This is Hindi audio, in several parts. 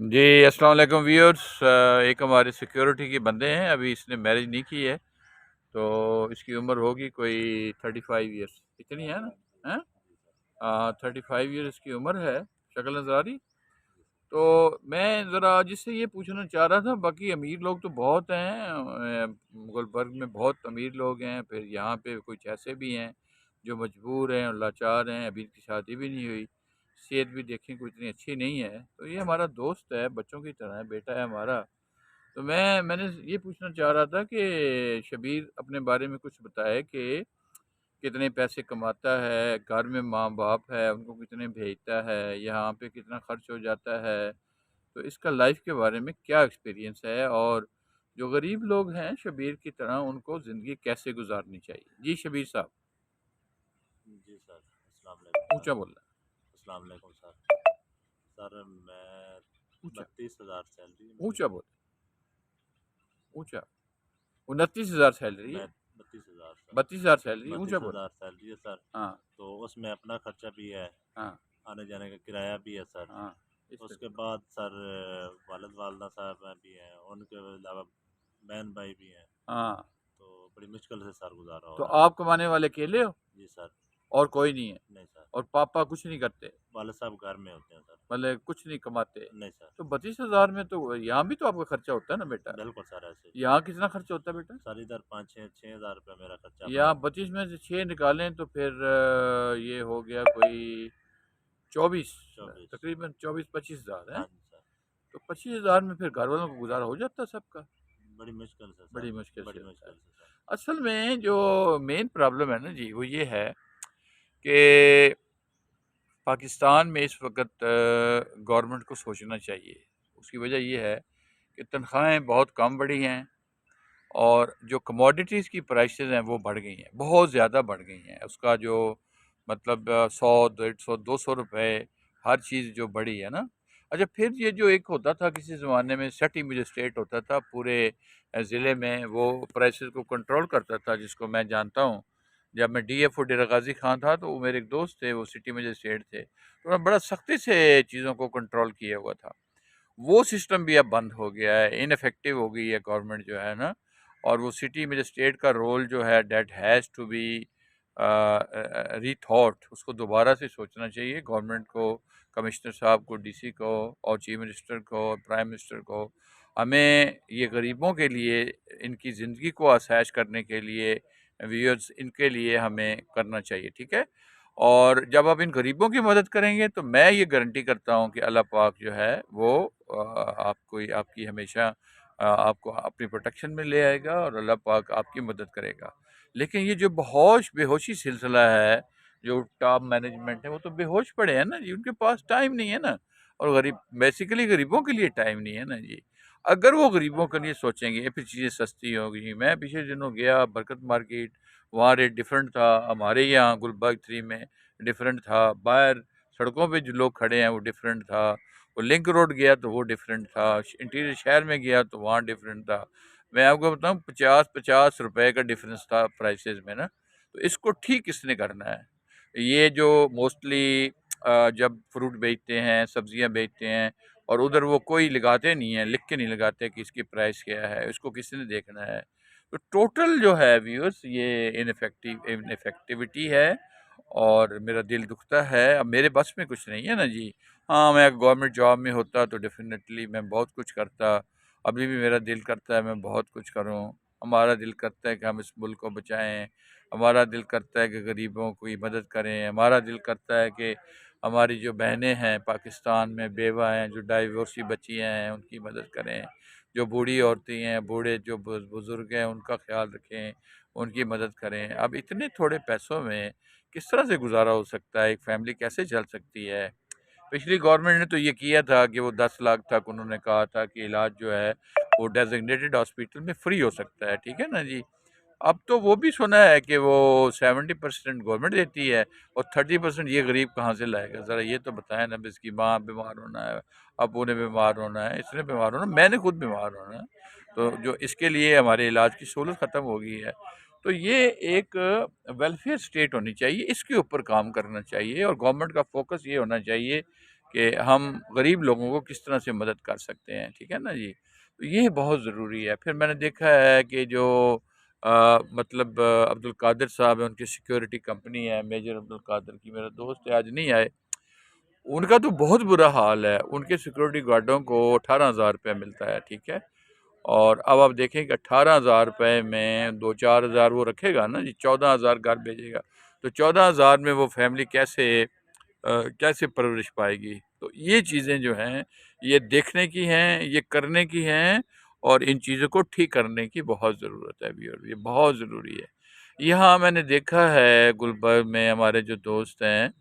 जी, अस्सलाम वालेकुम व्यूअर्स। एक हमारे सिक्योरिटी के बंदे हैं, अभी इसने मैरिज नहीं की है, तो इसकी उम्र होगी कोई 35 ईयर्स, इतनी है ना? हैं? 35 ईयर्स की उम्र है, शक्ल नज़र आ रही। तो मैं ज़रा जिससे ये पूछना चाह रहा था, बाकी अमीर लोग तो बहुत हैं, गुलबर्ग में बहुत अमीर लोग हैं, फिर यहाँ पे कुछ ऐसे भी हैं जो मजबूर हैं और लाचार हैं, अभी इनकी शादी भी नहीं हुई, सेहत भी देखें कोई इतनी अच्छी नहीं है। तो ये हमारा दोस्त है, बच्चों की तरह है, बेटा है हमारा। तो मैंने ये पूछना चाह रहा था कि शबीर अपने बारे में कुछ बताए कि कितने पैसे कमाता है, घर में माँ-बाप है, उनको कितने भेजता है, यहाँ पे कितना खर्च हो जाता है। तो इसका लाइफ के बारे में क्या एक्सपीरियंस है, और जो गरीब लोग हैं शबीर की तरह उनको ज़िंदगी कैसे गुजारनी चाहिए? जी शबीर साहब, जी सर, अस्सलाम वालेकुम सर। ऊँचा बोलना है, अस्सलाम वालेकुम सर। सर मैं ऊँचा, 32,000 सैलरी है मेरी। ऊँचा बोल, ऊँचा। 29,000 सैलरी मैं है, 32,000 सर। 32,000 सैलरी है, ऊँचा बोल। 32,000 सैलरी है सर। हाँ, तो उसमें अपना खर्चा भी है, हाँ, आने जाने का किराया भी है सर। हाँ, इस पे उसके बाद सर वालिद वालदा साहब भी हैं, उनके अलावा बहन भाई भी हैं। हाँ, तो बड़ी मुश्किल से सर गुजारा हो तो रहा है आप सर। कमाने वाले अकेले हो जी सर। और कोई नहीं है? नहीं सर, और पापा कुछ नहीं करते? वालिद साहब घर में होते हैं सर। मतलब कुछ नहीं कमाते? नहीं सर। तो 32,000 में तो यहाँ भी तो आपका खर्चा होता है ना बेटा? बिल्कुल सर ऐसे ही। यहाँ कितना खर्चा होता है बेटा? सर इधर 5-6 हज़ार रुपये मेरा खर्चा अपना। यहाँ 25 में से 6 निकालें तो फिर ये हो गया कोई 24, 24। तकरीबन 24-25 हज़ार है। हाँ जी सर। तो 25,000 में फिर घर वालों को गुजारा हो जाता है सबका, बड़ी मुश्किल से सर। बड़ी मुश्किल से बड़ी होता है। मुश्किल से सर। असल में जो मेन प्रॉब्लम है ना जी, वो ये है कि पाकिस्तान में इस वक्त गवर्नमेंट को सोचना चाहिए। उसकी वजह ये है कि तनख्वाहें बहुत कम बढ़ी हैं, और जो कमोडिटीज़ की प्राइसेस हैं वो बढ़ गई हैं, बहुत ज़्यादा बढ़ गई हैं। उसका जो मतलब 100, 150, 200 रुपए हर चीज़ जो बढ़ी है ना। अच्छा, फिर ये जो एक होता था किसी ज़माने में सेट स्टेट होता था पूरे ज़िले में, वो प्राइसेस को कंट्रोल करता था, जिसको मैं जानता हूँ। जब मैं डीएफओ डेरा गाजी खां था तो वो मेरे एक दोस्त थे, वो सिटी मजिस्ट्रेट थे, तो उन्होंने बड़ा सख्ती से चीज़ों को कंट्रोल किया हुआ था। वो सिस्टम भी अब बंद हो गया है, इनफेक्टिव हो गई है गवर्नमेंट जो है ना। और वो सिटी मजिस्ट्रेट का रोल जो है डेट हैज़ टू बी रीथॉट, उसको दोबारा से सोचना चाहिए गवर्नमेंट को, कमिश्नर साहब को, डीसी को, और चीफ मिनिस्टर को, और प्राइम मिनिस्टर को। हमें ये गरीबों के लिए, इनकी ज़िंदगी को आसाइश करने के लिए, व्यूअर्स इनके लिए हमें करना चाहिए, ठीक है। और जब आप इन गरीबों की मदद करेंगे तो मैं ये गारंटी करता हूँ कि अल्लाह पाक जो है वो आपको आपकी हमेशा आपको अपनी प्रोटेक्शन में ले आएगा, और अल्लाह पाक आपकी मदद करेगा। लेकिन ये जो बेहोशी सिलसिला है, जो टॉप मैनेजमेंट है, वो तो बेहोश पड़े हैं ना जी, उनके पास टाइम नहीं है ना। और गरीब, बेसिकली गरीबों के लिए टाइम नहीं है ना जी। अगर वो गरीबों के लिए सोचेंगे फिर चीज़ें सस्ती होगी। मैं पिछले दिनों गया बरकत मार्केट, वहाँ रेट डिफरेंट था, हमारे यहाँ गुलबर्ग 3 में डिफरेंट था, बाहर सड़कों पे जो लोग खड़े हैं वो डिफरेंट था, वो लिंक रोड गया तो वो डिफरेंट था, इंटीरियर शहर में गया तो वहाँ डिफरेंट था। मैं आपको बताऊँ, 50-50 रुपए का डिफरेंस था प्राइसेस में ना। तो इसको ठीक किसने करना है? ये जो मोस्टली जब फ्रूट बेचते हैं, सब्जियां बेचते हैं, और उधर वो कोई लगाते नहीं है, लिख के नहीं लगाते कि इसकी प्राइस क्या है, इसको किसने देखना है। तो टोटल जो है व्यूअर्स, ये इनफेक्टिविटी है, और मेरा दिल दुखता है। अब मेरे बस में कुछ नहीं है ना जी। हाँ, मैं गवर्नमेंट जॉब में होता तो डेफिनेटली मैं बहुत कुछ करता। अभी भी मेरा दिल करता है मैं बहुत कुछ करूँ। हमारा दिल करता है कि हम इस मुल्क को बचाएं, हमारा दिल करता है कि गरीबों की मदद करें, हमारा दिल करता है कि हमारी जो बहनें हैं पाकिस्तान में बेवा हैं, जो डाइवोर्सी बच्चियाँ हैं, उनकी मदद करें। जो बूढ़ी औरतें हैं, बूढ़े जो बुज़ुर्ग हैं, उनका ख़्याल रखें, उनकी मदद करें। अब इतने थोड़े पैसों में किस तरह से गुज़ारा हो सकता है? एक फ़ैमिली कैसे चल सकती है? पिछली गवर्नमेंट ने तो ये किया था कि वो 10 लाख तक उन्होंने कहा था कि इलाज जो है वो डेज़िग्नेटेड हॉस्पिटल में फ्री हो सकता है, ठीक है ना जी? अब तो वो भी सुना है कि वो 70% गवर्नमेंट देती है, और 30% ये गरीब कहाँ से लाएगा? ज़रा ये तो बताएं ना। अब इसकी माँ बीमार होना है, अबू ने बीमार होना है, इसने बीमार होना है, मैंने खुद बीमार होना है, तो जो इसके लिए हमारे इलाज की सहूलत ख़त्म हो गई है। तो ये एक वेलफेयर स्टेट होनी चाहिए, इसके ऊपर काम करना चाहिए, और गवर्नमेंट का फोकस ये होना चाहिए कि हम गरीब लोगों को किस तरह से मदद कर सकते हैं, ठीक है ना जी? तो ये बहुत ज़रूरी है। फिर मैंने देखा है कि जो मतलब अब्दुल कादिर साहब हैं, उनकी सिक्योरिटी कंपनी है, मेजर अब्दुल कादिर की, मेरा दोस्त है, आज नहीं आए। उनका तो बहुत बुरा हाल है, उनके सिक्योरिटी गार्डों को 18,000 रुपये मिलता है, ठीक है? और अब आप देखें कि 18,000 रुपये में 2-4 हज़ार वो रखेगा ना जी, 14,000 घर भेजेगा। तो 14,000 में वो फैमिली कैसे परवरिश पाएगी? तो ये चीज़ें जो हैं, ये देखने की हैं, ये करने की हैं, और इन चीज़ों को ठीक करने की बहुत ज़रूरत है अभी, और ये बहुत ज़रूरी है। यहाँ मैंने देखा है गुलबर्ग में हमारे जो दोस्त हैं,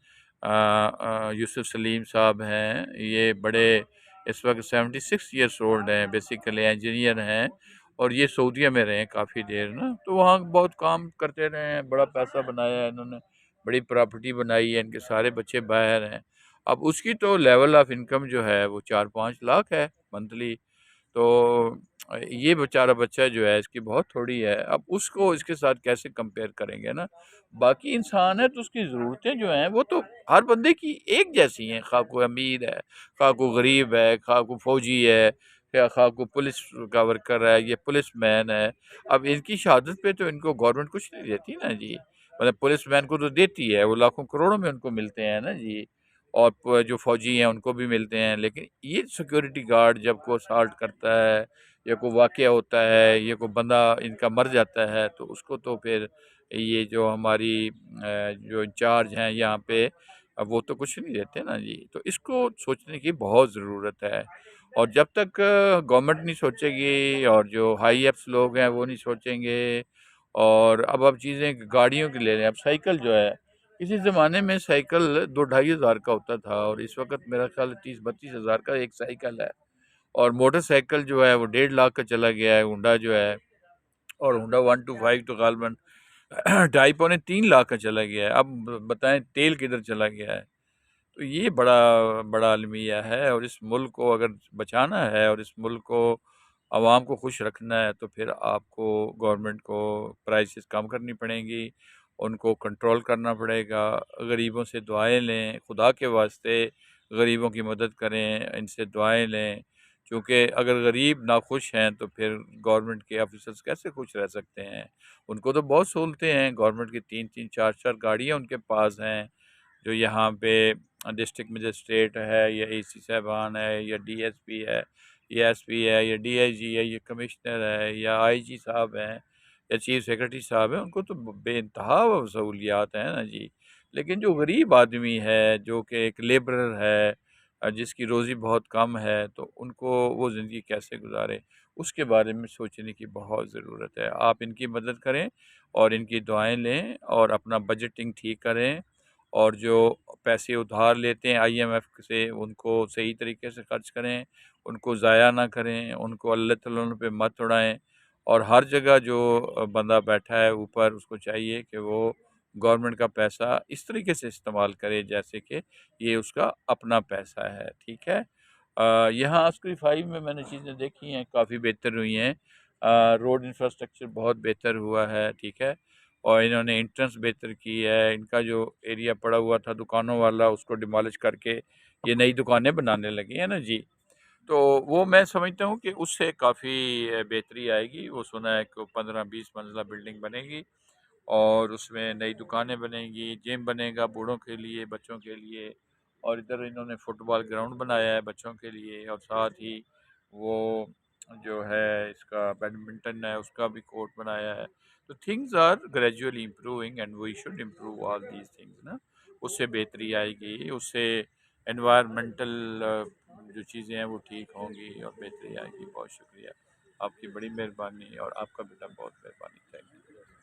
यूसुफ सलीम साहब हैं, ये बड़े इस वक़्त 76 ईयर्स ओल्ड हैं, बेसिकली इंजीनियर हैं, और ये सऊदीया में रहे हैं काफ़ी देर ना, तो वहाँ बहुत काम करते रहे हैं, बड़ा पैसा बनाया है इन्होंने, बड़ी प्रॉपर्टी बनाई है, इनके सारे बच्चे बाहर हैं। अब उसकी तो लेवल ऑफ इनकम जो है वो 4-5 लाख है मंथली। तो ये बेचारा बच्चा जो है, इसकी बहुत थोड़ी है। अब उसको इसके साथ कैसे कंपेयर करेंगे ना? बाकी इंसान है तो उसकी ज़रूरतें जो हैं वो तो हर बंदे की एक जैसी हैं, खा कोई अमीर है, खा कोई गरीब है, खा कोई फ़ौजी है, या खा कोई पुलिस का वर्कर है, ये पुलिसमैन है। अब इनकी शहादत पे तो इनको गवर्नमेंट कुछ नहीं देती ना जी। मतलब पुलिसमैन को तो देती है, वो लाखों करोड़ों में उनको मिलते हैं ना जी। और जो फ़ौजी हैं उनको भी मिलते हैं, लेकिन ये सिक्योरिटी गार्ड जब कोई असॉल्ट करता है, या कोई वाक़या होता है, या कोई बंदा इनका मर जाता है, तो उसको तो फिर ये जो हमारी जो इंचार्ज हैं यहाँ पे, अब वो तो कुछ नहीं देते ना जी। तो इसको सोचने की बहुत ज़रूरत है, और जब तक गवर्नमेंट नहीं सोचेगी, और जो हाई एप्स लोग हैं वो नहीं सोचेंगे, और अब आप चीज़ें गाड़ियों की ले लें, अब साइकिल जो है, किसी ज़माने में साइकिल 2-ढाई हज़ार का होता था, और इस वक़्त मेरा ख़्याल है 30-32 हज़ार का एक साइकिल है। और मोटरसाइकिल जो है वो 1.5 लाख का चला गया है, होंडा जो है, और होंडा 125 तो गालबन 2.5 पौने 3 लाख का चला गया है। अब बताएं तेल किधर चला गया है? तो ये बड़ा बड़ा अलमिया है, और इस मुल्क को अगर बचाना है, और इस मुल्क को आवाम को खुश रखना है, तो फिर आपको गवर्नमेंट को प्राइसेस कम करनी पड़ेंगी, उनको कंट्रोल करना पड़ेगा। गरीबों से दुआएं लें, खुदा के वास्ते गरीबों की मदद करें, इनसे दुआएं लें, क्योंकि अगर गरीब नाखुश हैं तो फिर गवर्नमेंट के ऑफिसर्स कैसे खुश रह सकते हैं? उनको तो बहुत सहूलतें हैं, गवर्नमेंट की 3-3 4-4 गाड़ियाँ उनके पास हैं, जो यहाँ पे डिस्ट्रिक्ट मजिस्ट्रेट है, या एसी साहबान है, या डीएसपी है, या एसपी है, या डीआईजी है, या कमिश्नर है, या आईजी साहब हैं, या चीफ सेक्रेटरी साहब हैं, उनको तो बेइंतहा सहूलियात हैं ना जी। लेकिन जो गरीब आदमी है, जो कि एक लेबरर है, जिसकी रोज़ी बहुत कम है, तो उनको वो ज़िंदगी कैसे गुजारे, उसके बारे में सोचने की बहुत ज़रूरत है। आप इनकी मदद करें, और इनकी दुआएं लें, और अपना बजटिंग ठीक करें, और जो पैसे उधार लेते हैं आईएमएफ से, उनको सही तरीके से खर्च करें, उनको ज़ाया ना करें, उनको अल्लाह ताला पे मत उड़ाएं। और हर जगह जो बंदा बैठा है ऊपर, उसको चाहिए कि वो गवर्नमेंट का पैसा इस तरीके से इस्तेमाल करे जैसे कि ये उसका अपना पैसा है, ठीक है। यहाँ आस्करी 5 में मैंने चीज़ें देखी हैं, काफ़ी बेहतर हुई हैं। रोड इंफ्रास्ट्रक्चर बहुत बेहतर हुआ है, ठीक है, और इन्होंने एंट्रेंस बेहतर की है। इनका जो एरिया पड़ा हुआ था दुकानों वाला, उसको डिमोलिश करके ये नई दुकानें बनाने लगे हैं ना जी। तो वो मैं समझता हूँ कि उससे काफ़ी बेहतरी आएगी। वो सुना है कि 15-20 मंजिला बिल्डिंग बनेगी, और उसमें नई दुकानें बनेंगी, जिम बनेगा बूढ़ों के लिए, बच्चों के लिए, और इधर इन्होंने फुटबॉल ग्राउंड बनाया है बच्चों के लिए, और साथ ही वो जो है इसका बैडमिंटन है उसका भी कोर्ट बनाया है। तो things are gradually improving, and we should improve all these things ना। उससे बेहतरी आएगी, उससे एनवायरमेंटल जो चीज़ें हैं वो ठीक होंगी, और बेहतरी आएगी। बहुत शुक्रिया, आपकी बड़ी मेहरबानी, और आपका बेटा बहुत मेहरबानी। Thank you.